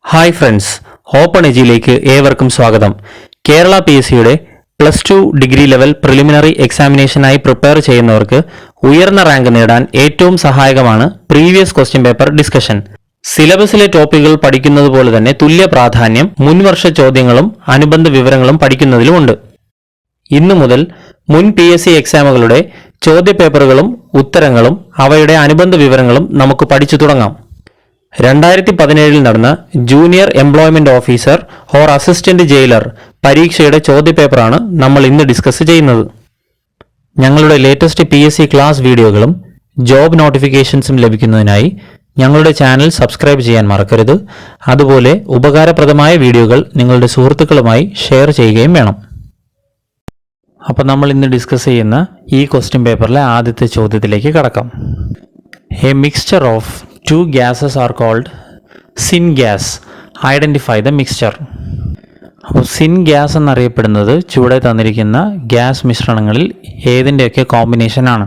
Hi friends, open എജിയിലേക്ക് ഏവർക്കും സ്വാഗതം. കേരള PSCയുടെ +2 ഡിഗ്രി ലെവൽ പ്രിലിമിനറി എക്സാമിനേഷനായി പ്രിപ്പയർ ചെയ്യുന്നവർക്ക് ഉയർന്ന റാങ്ക് നേടാൻ ഏറ്റവും സഹായകമാണ് പ്രീവിയസ് ക്വസ്റ്റ്യൻ പേപ്പർ ഡിസ്കഷൻ. സിലബസിലെ ടോപ്പിക്കുകൾ പഠിക്കുന്നത് പോലെ തന്നെ തുല്യ പ്രാധാന്യം മുൻവർഷ ചോദ്യങ്ങളും അനുബന്ധ വിവരങ്ങളും പഠിക്കുന്നതിലുമുണ്ട്. ഇന്നു മുതൽ മുൻ PSC എക്സാമുകളുടെ ചോദ്യപേപ്പറുകളും ഉത്തരങ്ങളും അവയുടെ അനുബന്ധ വിവരങ്ങളും നമുക്ക് പഠിച്ചു തുടങ്ങാം. 2017 നടന്ന junior employment officer or assistant jailer പരീക്ഷയുടെ ചോദ്യപേപ്പറാണ് നമ്മൾ ഇന്ന് ഡിസ്കസ് ചെയ്യുന്നത്. ഞങ്ങളുടെ ലേറ്റസ്റ്റ് PSC ക്ലാസ് വീഡിയോകളും ജോബ് നോട്ടിഫിക്കേഷൻസും ലഭിക്കുന്നതിനായി ഞങ്ങളുടെ ചാനൽ സബ്സ്ക്രൈബ് ചെയ്യാൻ മറക്കരുത്. അതുപോലെ ഉപകാരപ്രദമായ വീഡിയോകൾ നിങ്ങളുടെ സുഹൃത്തുക്കളുമായി ഷെയർ ചെയ്യുകയും വേണം. അപ്പോൾ നമ്മൾ ഇന്ന് ഡിസ്കസ് ചെയ്യുന്ന ഈ ക്വസ്റ്റ്യൻ പേപ്പറിലെ ആദ്യത്തെ ചോദ്യത്തിലേക്ക് കടക്കാം. A mixture of two gases are called syngas. Identify the mixture. അപ്പോൾ സിൻഗ്യാസ് എന്നറിയപ്പെടുന്നത് ചുവടെ തന്നിരിക്കുന്ന ഗ്യാസ് മിശ്രണങ്ങളിൽ ഏതിൻ്റെയൊക്കെ കോമ്പിനേഷനാണ്?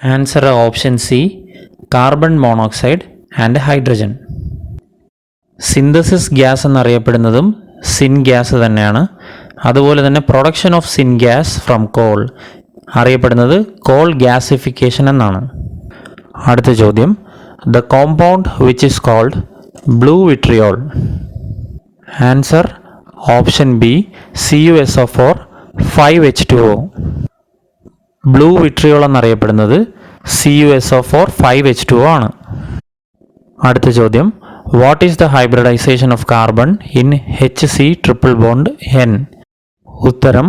Answer option C, carbon monoxide and hydrogen. Synthesis gas എന്നറിയപ്പെടുന്നതും സിൻഗ്യാസ് തന്നെയാണ്. അതുപോലെ തന്നെ production of syngas from coal അറിയപ്പെടുന്നത് കോൾ ഗ്യാസിഫിക്കേഷൻ എന്നാണ്. അടുത്ത ചോദ്യം, the compound which is called blue vitriol. Answer option B, CuSO4 5H2O. Blue vitriol എന്നറിയപ്പെടുന്നത് CuSO4 5H2O ആണ്. അടുത്ത ചോദ്യം, what is the hybridisation of carbon in HC triple bond N? ഉത്തരം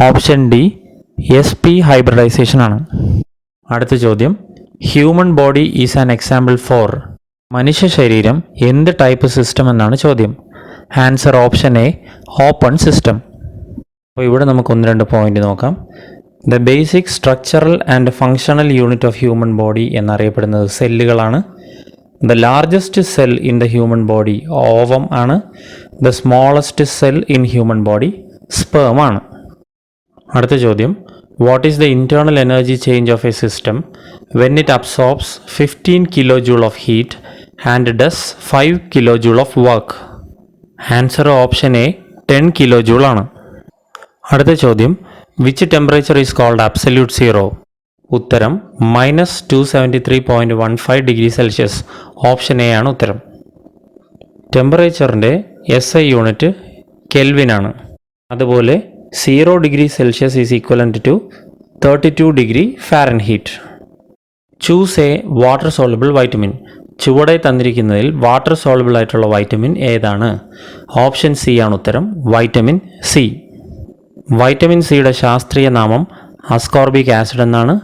option D, sp hybridisation ആണ്. അടുത്ത ചോദ്യം, human body is an example for. മനുഷ്യ ശരീരം എന്ത് ടൈപ്പ് സിസ്റ്റം എന്നാണ് ചോദ്യം? Answer option A, open system. അപ്പോൾ ഇവിടെ നമുക്ക് ഒന്ന് രണ്ട് പോയിന്റ് നോക്കാം. The basic structural and functional unit of human body എന്നറിയപ്പെടുന്നത് സെല്ലുകളാണ്. The largest cell in the human body ovum ആണ്. The smallest cell in human body sperm ആണ്. അടുത്ത ചോദ്യം, what is the internal energy change of a system when it absorbs 15 kilojoule of heat and does 5 kilojoule of work? Answer option A, 10 kilojoule ആണ്. അടുത്ത ചോദ്യം, which temperature is called absolute zero? ഉത്തരം -273.15 degree Celsius. Option A ആണ് ഉത്തരം. ടെമ്പറേച്ചറിൻ്റെ SI unit kelvin ആണ്. അതുപോലെ 0 degree Celsius is equivalent to 32 degree Fahrenheit. Choose a water soluble vitamin. ചുവടെ തന്നിരിക്കുന്നതിൽ വാട്ടർ സോളുബിൾ ആയിട്ടുള്ള വൈറ്റമിൻ ഏതാണ്? ഓപ്ഷൻ സി ആണ് ഉത്തരം, വൈറ്റമിൻ സി. വൈറ്റമിൻ സിയുടെ ശാസ്ത്രീയ നാമം അസ്കോർബിക് ആസിഡ് എന്നാണ്.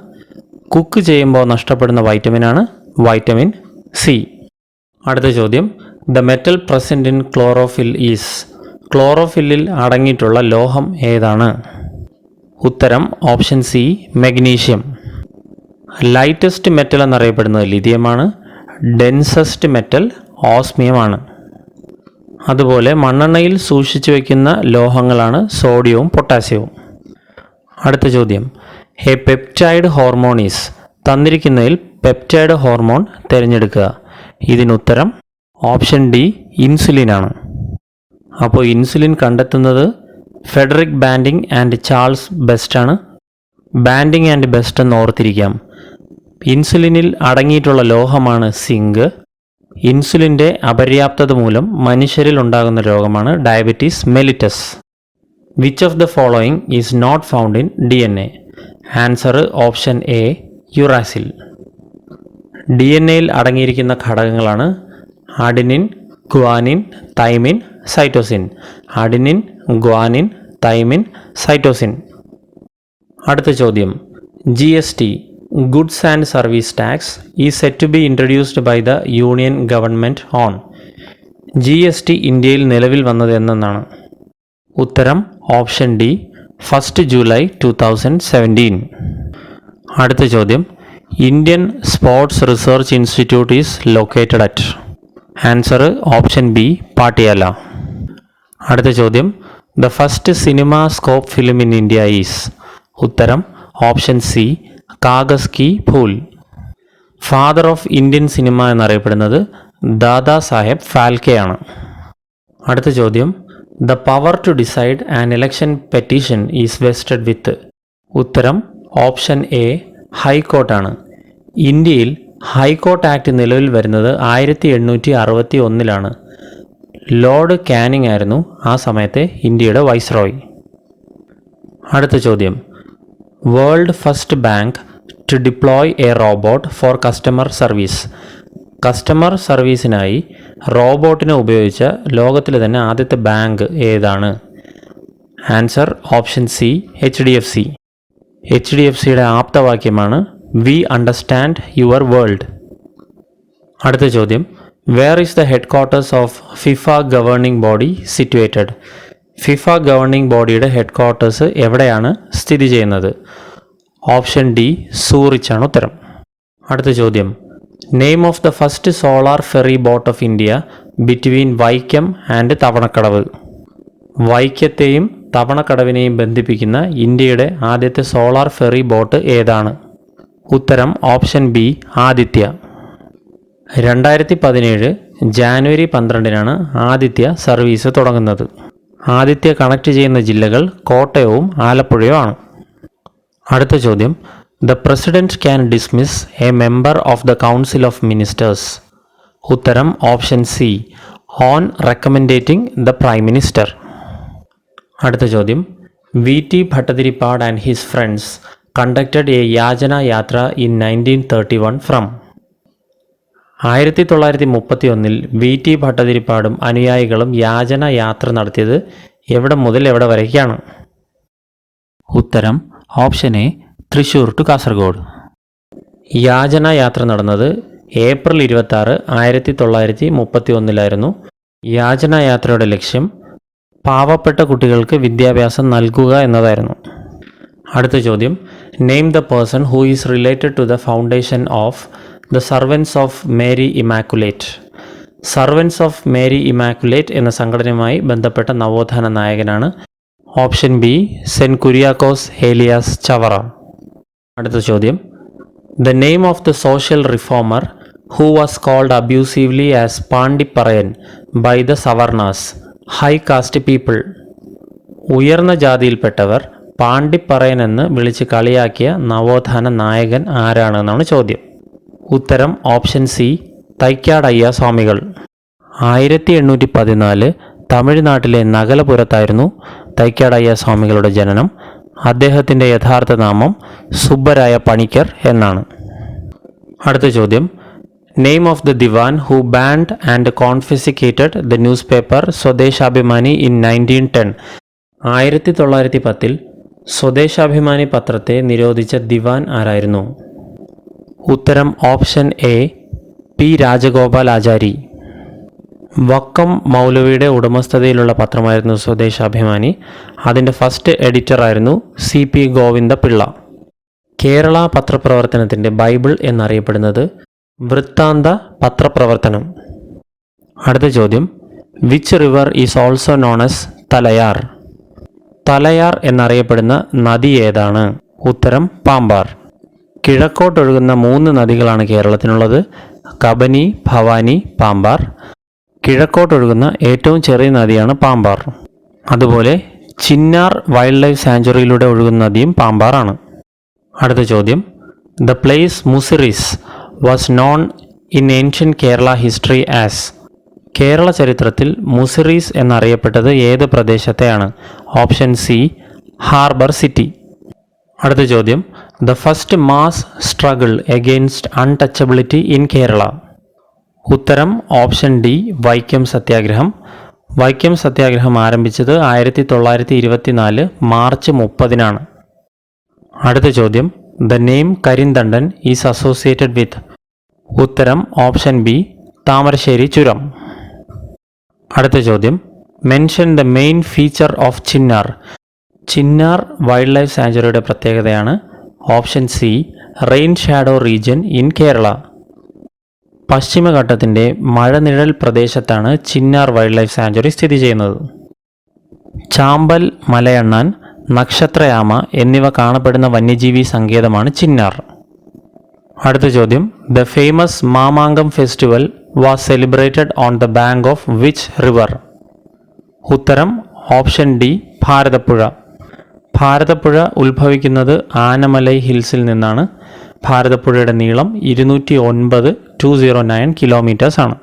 കുക്ക് ചെയ്യുമ്പോൾ നഷ്ടപ്പെടുന്ന വൈറ്റമിനാണ് വൈറ്റമിൻ സി. അടുത്ത ചോദ്യം, the metal present in chlorophyll is. ക്ലോറോഫില്ലിൽ അടങ്ങിയിട്ടുള്ള ലോഹം ഏതാണ്? ഉത്തരം option C, magnesium. Lightest metal എന്നറിയപ്പെടുന്നത് ലിഥിയമാണ്. Densest metal ഓസ്മിയമാണ്. അതുപോലെ മണ്ണെണ്ണയിൽ സൂക്ഷിച്ചു വയ്ക്കുന്ന ലോഹങ്ങളാണ് സോഡിയവും പൊട്ടാസ്യവും. അടുത്ത ചോദ്യം, എ പെപ്റ്റൈഡ് ഹോർമോൺ ഈസ്. തന്നിരിക്കുന്നതിൽ പെപ്റ്റൈഡ് ഹോർമോൺ തിരഞ്ഞെടുക്കുക. ഇതിനുത്തരം ഓപ്ഷൻ ഡി, ഇൻസുലിൻ ആണ്. അപ്പോൾ ഇൻസുലിൻ കണ്ടെത്തുന്നത് Frederick Banting and Charles Best ആണ്. ബാൻഡിങ് ആൻഡ് ബെസ്റ്റ് എന്ന് ഓർത്തിരിക്കാം. ഇൻസുലിനിൽ അടങ്ങിയിട്ടുള്ള ലോഹമാണ് സിങ്ക്. ഇൻസുലിൻ്റെ അപര്യാപ്തത മൂലം മനുഷ്യരിൽ ഉണ്ടാകുന്ന രോഗമാണ് diabetes mellitus. Which of the following is not found in DNA? Answer option A, uracil. DNA-യിൽ അടങ്ങിയിരിക്കുന്ന ഘടകങ്ങളാണ് adenine, guanine, thymine, cytosine. Adenine, guanine, thymine, cytosine. അടുത്ത ചോദ്യം, GST goods and service tax is set to be introduced by the union government on. GST ഇന്ത്യയിൽ നിലവിൽ വന്നത് എന്നാണ്? ഉത്തരം ഓപ്ഷൻ ഡി, 1 ജൂലൈ 2017. അടുത്ത ചോദ്യം, Indian sports research institute is located at. Answer option B, Patiala. അടുത്ത ചോദ്യം, the first cinema scope film in India is. ഉത്തരം option C, Kaagaz Ke Phool. Father of Indian cinema എന്നറിയപ്പെടുന്നത് ദാദാ സാഹേബ് ഫാൽക്കെ ആണ്. അടുത്ത ചോദ്യം, the power to decide an election petition is vested with. ഉത്തരം option A ഹൈക്കോർട്ടാണ്. ഇന്ത്യയിൽ high court act നിലവിൽ വരുന്നത് 1861 ലോർഡ് കാനിങ് ആയിരുന്നു ആ സമയത്തെ ഇന്ത്യയുടെ വൈസ്രോയ്. അടുത്ത ചോദ്യം, world first bank to deploy a robot for customer service. Customer സർവീസിനായി റോബോട്ടിനെ ഉപയോഗിച്ച ലോകത്തിലെ തന്നെ ആദ്യത്തെ ബാങ്ക് ഏതാണ്? ആൻസർ ഓപ്ഷൻ സി HDFC. HDFCയുടെ ആപ്തവാക്യമാണ് വി അണ്ടർസ്റ്റാൻഡ് യുവർ വേൾഡ്. അടുത്ത ചോദ്യം, where is the headquarters of FIFA governing body situated? FIFA governing ബോഡിയുടെ ഹെഡ് ക്വാർട്ടേഴ്സ് എവിടെയാണ് സ്ഥിതി ചെയ്യുന്നത്? ഓപ്ഷൻ ഡി സൂറിച്ചാണ് ഉത്തരം. അടുത്ത ചോദ്യം, name of the first solar ferry boat of India between Vaikom and Thavanakkadavu. വൈക്കത്തെയും തവണക്കടവിനെയും ബന്ധിപ്പിക്കുന്ന ഇന്ത്യയുടെ ആദ്യത്തെ സോളാർ ഫെറി ബോട്ട് ഏതാണ്? ഉത്തരം option B Aditya. 2017 January 12 Aditya service തുടങ്ങുന്നത്. ആദിത്യ കണക്ട് ചെയ്യുന്ന ജില്ലകൾ കോട്ടയവും ആലപ്പുഴയും ആണ്. അടുത്ത ചോദ്യം, the president can dismiss a member of the council of ministers. ഉത്തരം option C on recommendating the prime minister. അടുത്ത ചോദ്യം, VT Bhattathiripad and his friends conducted a Yachana Yatra in 1931 from. 1931 VT ഭട്ടതിരിപ്പാടും അനുയായികളും യാചന യാത്ര നടത്തിയത് എവിടെ മുതൽ എവിടെ വരേക്കാണ്? ഉത്തരം option A Thrissur to Kasaragod. യാചന യാത്ര നടന്നത് ഏപ്രിൽ 26, 1931 യാചന യാത്രയുടെ ലക്ഷ്യം പാവപ്പെട്ട കുട്ടികൾക്ക് വിദ്യാഭ്യാസം നൽകുക എന്നതായിരുന്നു. അടുത്ത ചോദ്യം, name the person who is related to the foundation of the servants of Mary Immaculate. Servants of Mary Immaculate എന്ന സംഘടനയുമായി ബന്ധപ്പെട്ട നവോത്ഥാന നായകനാണ്. Option B saint Kuriakose Elias Chavara. അടുത്ത ചോദ്യം, the name of the social reformer who was called abusively as Pandipparayan by the savarnas high caste people. ഉയർന്ന ജാതിയിൽപ്പെട്ടവർ പാണ്ഡിപ്പറയൻ എന്ന് വിളിച്ച് കളിയാക്കിയ നവോത്ഥാന നായകൻ ആരാണെന്നാണ് ചോദ്യം. ഉത്തരം ഓപ്ഷൻ സി തൈക്കാടയ്യ സ്വാമികൾ. 1814 തമിഴ്നാട്ടിലെ നഗലപുരത്തായിരുന്നു തൈക്കാടയ്യ സ്വാമികളുടെ ജനനം. അദ്ദേഹത്തിൻ്റെ യഥാർത്ഥ നാമം സുബ്ബരായ പണിക്കർ എന്നാണ്. അടുത്ത ചോദ്യം, name of the Diwan who banned and confiscated the news paper Swadeshabhimani in 1910. 1910 Swadeshabhimani പത്രത്തെ നിരോധിച്ച ദിവാൻ ആരായിരുന്നു? ഉത്തരം option A P Rajagopalachari. Vakkom മൗലവിയുടെ ഉടമസ്ഥതയിലുള്ള പത്രമായിരുന്നു സ്വദേശാഭിമാനി. അതിൻ്റെ ഫസ്റ്റ് എഡിറ്ററായിരുന്നു CP ഗോവിന്ദപിള്ള. കേരള പത്രപ്രവർത്തനത്തിൻ്റെ ബൈബിൾ എന്നറിയപ്പെടുന്നത് വൃത്താന്ത പത്രപ്രവർത്തനം. അടുത്ത ചോദ്യം, which river is also known as Thalayar. Thalayar എന്നറിയപ്പെടുന്ന നദി ഏതാണ്? ഉത്തരം പാമ്പാർ. കിഴക്കോട്ടൊഴുകുന്ന 3 നദികളാണ് കേരളത്തിനുള്ളത്, കബനി, ഭവാനി, പാമ്പാർ. കിഴക്കോട്ടൊഴുകുന്ന ഏറ്റവും ചെറിയ നദിയാണ് പാമ്പാർ. അതുപോലെ ചിന്നാർ വൈൽഡ് ലൈഫ് സാങ്ച്വറിയിലൂടെ ഒഴുകുന്ന നദിയും പാമ്പാറാണ്. അടുത്ത ചോദ്യം, the place Muziris was known in ancient Kerala history as. Kerala ചരിത്രത്തിൽ മുസിറീസ് എന്നറിയപ്പെട്ടത് ഏത് പ്രദേശത്തെയാണ്? Option C harbour city. അടുത്ത ചോദ്യം, the first mass struggle against untouchability in Kerala. ഉത്തരം ഓപ്ഷൻ ഡി വൈക്കം സത്യാഗ്രഹം. വൈക്കം സത്യാഗ്രഹം ആരംഭിച്ചത് 1924 മാർച്ച് 30. അടുത്ത ചോദ്യം, the name Karinthandan is associated with. ഉത്തരം ഓപ്ഷൻ ബി താമരശ്ശേരി ചുരം. അടുത്ത ചോദ്യം, mention the main feature of Chinnar. Chinnar wildlife സാങ്ച്വറിയുടെ പ്രത്യേകതയാണ് option C rain shadow region in Kerala. പശ്ചിമഘട്ടത്തിൻ്റെ മഴനിഴൽ പ്രദേശത്താണ് ചിന്നാർ വൈൽഡ് ലൈഫ് സാങ്ച്വറി സ്ഥിതി ചെയ്യുന്നത്. ചാമ്പൽ, മലയണ്ണാൻ, നക്ഷത്രയാമ എന്നിവ കാണപ്പെടുന്ന വന്യജീവി സങ്കേതമാണ് ചിന്നാർ. അടുത്ത ചോദ്യം, the famous Mamankam festival was celebrated on the bank of which river. ഉത്തരം ഓപ്ഷൻ ഡി ഭാരതപ്പുഴ. ഭാരതപ്പുഴ ഉത്ഭവിക്കുന്നത് ആനമലൈ ഹിൽസിൽ നിന്നാണ്. ഭാരതപ്പുഴയുടെ നീളം 209 കിലോമീറ്റേഴ്സ് ആണ്.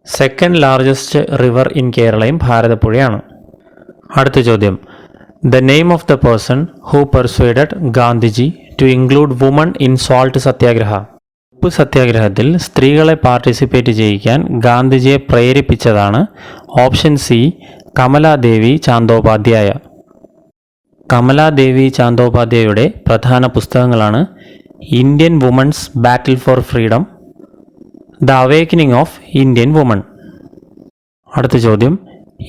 സെക്കൻഡ് ലാർജസ്റ്റ് റിവർ ഇൻ കേരളയും ഭാരതപ്പുഴയാണ്. അടുത്ത ചോദ്യം, the name of the person who persuaded Gandhiji to include woman in salt Satyagraha. ഉപ്പ് സത്യാഗ്രഹത്തിൽ സ്ത്രീകളെ പാർട്ടിസിപ്പേറ്റ് ചെയ്യിക്കാൻ ഗാന്ധിജിയെ പ്രേരിപ്പിച്ചതാണ്. Option C Kamaladevi Chattopadhyaya. കമലാദേവി ചാന്തോപാധ്യായയുടെ പ്രധാന പുസ്തകങ്ങളാണ് Indian women's battle four freedom, the awakening of Indian woman. അടുത്ത ചോദ്യം,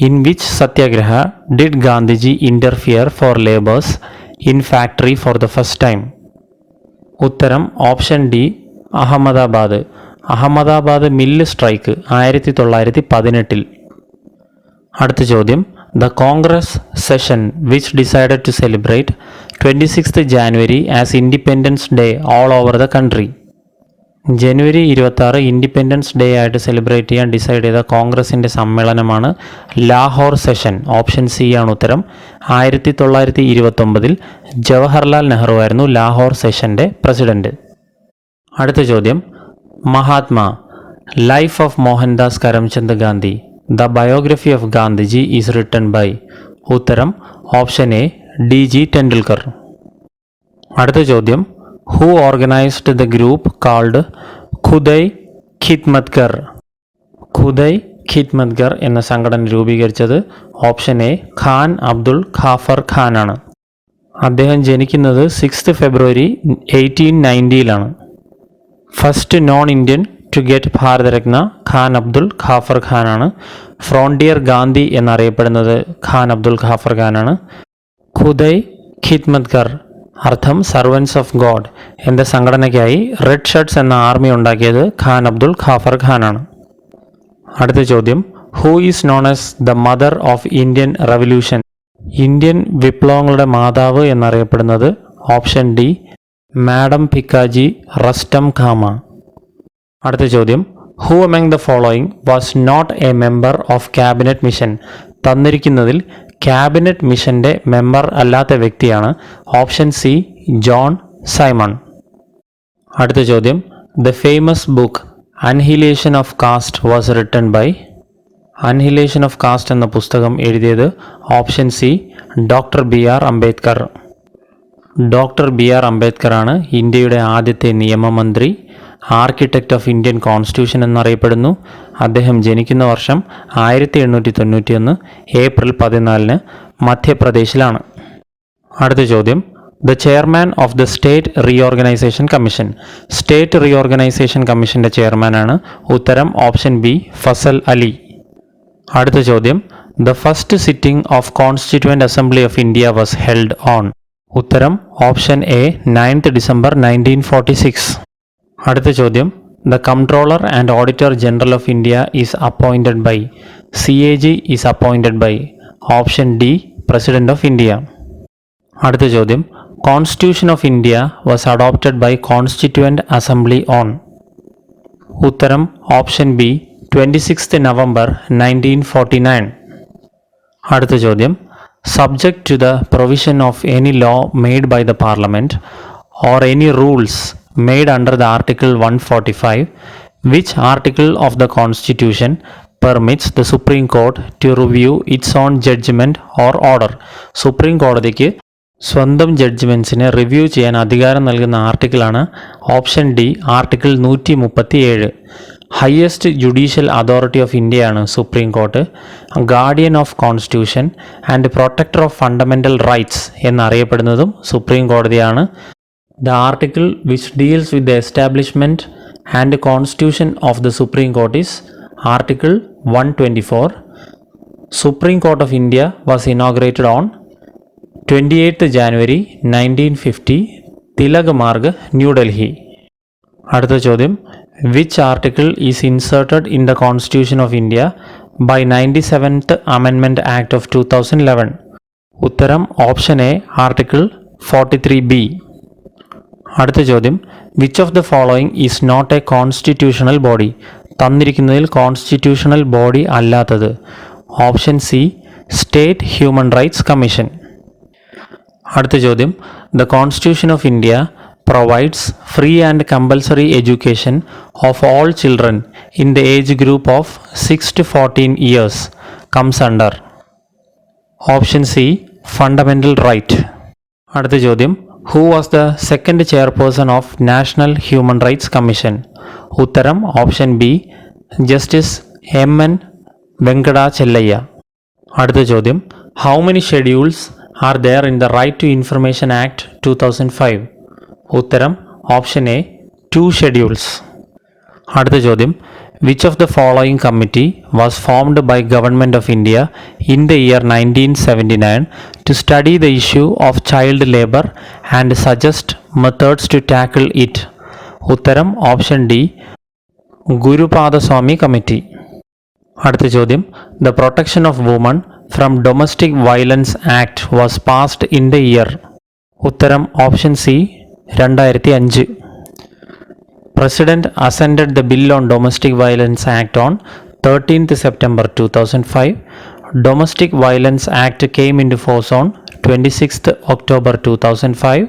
in which satyagraha did Gandhiji interfere for labours in factory for the first time. ഉത്തരം option D Ahmedabad. Ahmedabad mill strike 1918. അടുത്ത ചോദ്യം, the Congress session which decided to celebrate 26th January as independence day all over the country. ജനുവരി 26 independence day ആയിട്ട് celebrate ചെയ്യാൻ decide ചെയ്ത കോൺഗ്രസിൻ്റെ സമ്മേളനമാണ് Lahore session. Option C ആണ് ഉത്തരം. 1929 ജവഹർലാൽ നെഹ്റു ആയിരുന്നു ലാഹോർ സെഷൻ്റെ പ്രസിഡന്റ്. അടുത്ത ചോദ്യം, Mahatma life of Mohandas Karamchand Gandhi, the biography of Gandhiji is written by. ഉത്തരം ഓപ്ഷൻ എ DG ടെണ്ടുൽക്കർ. അടുത്ത ചോദ്യം, who organised the group called Khudai Khidmatgar. Khudai Khidmatgar എന്ന സംഘടന രൂപീകരിച്ചത് ഓപ്ഷൻ എ ഖാൻ അബ്ദുൾ ഖാഫർ ഖാനാണ്. അദ്ദേഹം ജനിക്കുന്നത് 6th February 1890 first non Indian to get Bharat Ratna Khan Abdul Ghaffar ഖാനാണ്. ഫ്രോണ്ടിയർ ഗാന്ധി എന്നറിയപ്പെടുന്നത് ഖാൻ അബ്ദുൾ ഖാഫർ ഖാനാണ്. ഖുദൈ ഖിദ്മത്ഗർ അർത്ഥം സർവൻസ് ഓഫ് ഗോഡ് എന്ന സംഘടനയ്ക്കായി റെഡ് ഷർട്ട്സ് എന്ന ആർമി ഉണ്ടാക്കിയത് ഖാൻ അബ്ദുൾ ഖാഫർ ഖാനാണ്. അടുത്ത ചോദ്യം, who is known as the mother of Indian revolution. Indian വിപ്ലവങ്ങളുടെ മാതാവ് എന്നറിയപ്പെടുന്നത് option D madam Bhikaji Rustom Cama. അടുത്ത ചോദ്യം, who among the following was not a member of cabinet mission. തന്നിരിക്കുന്നതിൽ ക്യാബിനറ്റ് മിഷൻ്റെ മെമ്പർ അല്ലാത്ത വ്യക്തിയാണ്. Option C John Simon. അടുത്ത ചോദ്യം, the famous book annihilation of caste was written by. അൻഹിലേഷൻ of cast എന്ന പുസ്തകം എഴുതിയത് option C doctor BR Ambedkar. Doctor BR Ambedkar ആണ് ഇന്ത്യയുടെ ആദ്യത്തെ നിയമമന്ത്രി. ആർക്കിടെക്റ്റ് ഓഫ് ഇന്ത്യൻ കോൺസ്റ്റിറ്റ്യൂഷൻ എന്നറിയപ്പെടുന്നു. അദ്ദേഹം ജനിക്കുന്ന വർഷം 1891 April 14 മധ്യപ്രദേശിലാണ്. അടുത്ത ചോദ്യം, the chairman of the state reorganisation commission. State reorganisation കമ്മീഷൻ്റെ ചെയർമാനാണ്. ഉത്തരം ഓപ്ഷൻ ബി ഫസൽ അലി. അടുത്ത ചോദ്യം, the first sitting of constituent assembly of India was held on. ഉത്തരം ഓപ്ഷൻ എ 9th December 1946. അടുത്ത ചോദ്യം, the comptroller and auditor general of India is appointed by. CAG is appointed by. Option D president of India. അടുത്ത ചോദ്യം, constitution of India was adopted by constituent assembly on. ഉത്തരം option B 26th November 1949. അടുത്ത ചോദ്യം, subject to the provision of any law made by the Parliament or any rules made under the Article 145, which article of the Constitution permits the Supreme Court to review its own judgment or order. Supreme കോടതിക്ക് സ്വന്തം ജഡ്ജ്മെൻറ്റ്സിനെ review ചെയ്യാൻ അധികാരം നൽകുന്ന ആർട്ടിക്കിളാണ് option D article 137. Highest judicial authority of ഇന്ത്യയാണ് supreme court. Guardian of constitution and protector of fundamental rights എന്നറിയപ്പെടുന്നതും supreme കോടതിയാണ്. The article which deals with the establishment and constitution of the Supreme Court is Article 124. Supreme Court of India was inaugurated on 28th January 1950, Tilak Marg, New Delhi. അടുത്ത ചോദ്യം, which article is inserted in the Constitution of India by 97th Amendment Act of 2011? ഉത്തരം option A article 43B. അടുത്ത ചോദ്യം, which of the following is not a constitutional body. തന്നിരിക്കുന്നതിൽ constitutional body അല്ലാത്തത്. Option C state human rights commission. അടുത്ത ചോദ്യം, the constitution of India provides free and compulsory education of all children in the age group of 6 to 14 years comes under. Option C, fundamental right. അടുത്ത ചോദ്യം, who was the second chairperson of National Human Rights Commission? ഉത്തരം option B, justice M.N. വെങ്കടാചെല്ലയ്യ. അടുത്ത ചോദ്യം, how many schedules are there in the Right to Information Act 2005? ഉത്തരം option A, 2 schedules. അടുത്ത ചോദ്യം, which of the following committee was formed by Government of India in the year 1979 to study the issue of child labor and suggest methods to tackle it? ഉത്തരം option D, ഗുരുപാദസ്വാമി committee. അടുത്ത ചോദ്യം, the Protection of Women from Domestic Violence Act was passed in the year? ഉത്തരം option C, 2005. President ascended the Bill on Domestic Violence Act on 13th September 2005. Domestic Violence Act came into force on 26th October 2005.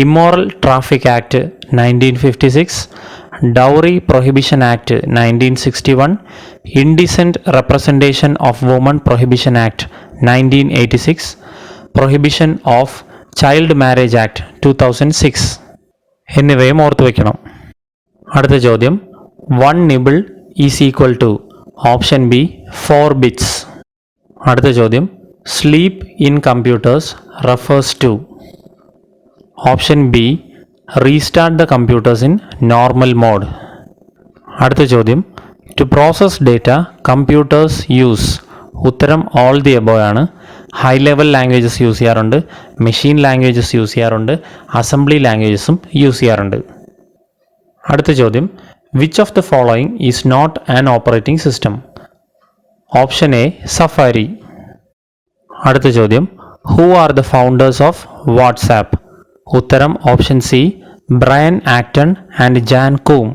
Immoral Traffic Act 1956. Dowry Prohibition Act 1961. Indecent Representation of Women Prohibition Act 1986. Prohibition of child marriage act 2006 എന്നിവയും ഓർത്തു വയ്ക്കണം. അടുത്ത ചോദ്യം, 1 nibble is equal to? Option B, 4 bits. അടുത്ത ചോദ്യം, sleep in computers refers to? Option B, restart the computers in normal mode. അടുത്ത ചോദ്യം, to process data computers use? ഉത്തരം ഓൾ ദി എബോവ് ആണ്. ഹൈ ലെവൽ ലാംഗ്വേജസ് യൂസ് ചെയ്യാറുണ്ട്, machine languages use ചെയ്യാറുണ്ട്, assembly ലാംഗ്വേജസും use ചെയ്യാറുണ്ട്. അടുത്ത ചോദ്യം, which of the following is not an operating system? Option A, safari. അടുത്ത ചോദ്യം, who are the founders of WhatsApp? ഉത്തരം option C, Brian Acton and Jan Koum.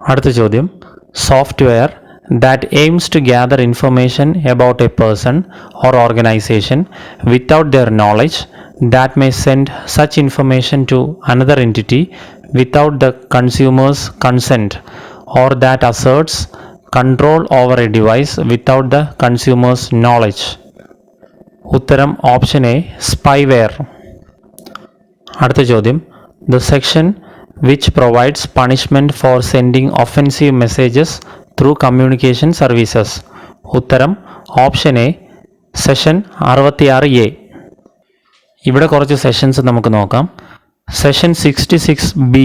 അടുത്ത ചോദ്യം, software that aims to gather information about a person or organization without their knowledge, that may send such information to another entity without the consumer's consent, or that asserts control over a device without the consumer's knowledge. ഉത്തരം option A, spyware. അടുത്ത ചോദ്യം, the section which provides punishment for sending offensive messages through communication services? ഉത്തരം option A, session 66A. ഇവിടെ കുറച്ച് sessions നമുക്ക് നോക്കാം. Session 66B,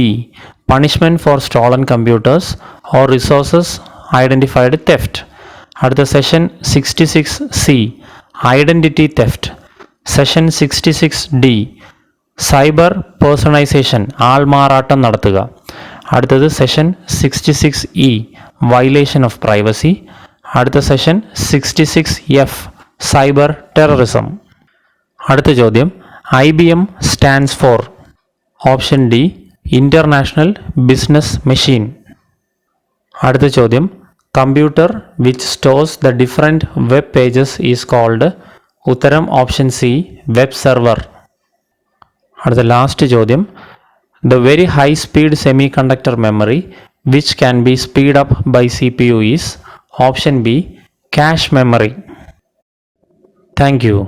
punishment for stolen computers or resources identified theft. അടുത്ത session 66C, identity theft. Session 66D, cyber personation, ആൾമാറാട്ടം നടത്തുക. അടുത്തത് session 66E, violation of privacy. അടുത്ത സെഷൻ 66F, സൈബർ ടെററിസം. അടുത്ത ചോദ്യം, IBM stands for? Option D, international business machine. അടുത്ത ചോദ്യം, computer which stores the different web pages is called? ഉത്തരം option C, web server. അടുത്ത ലാസ്റ്റ് ചോദ്യം, the very high speed semiconductor memory which can be speed up by CPU is? Option B, cache memory. Thank you.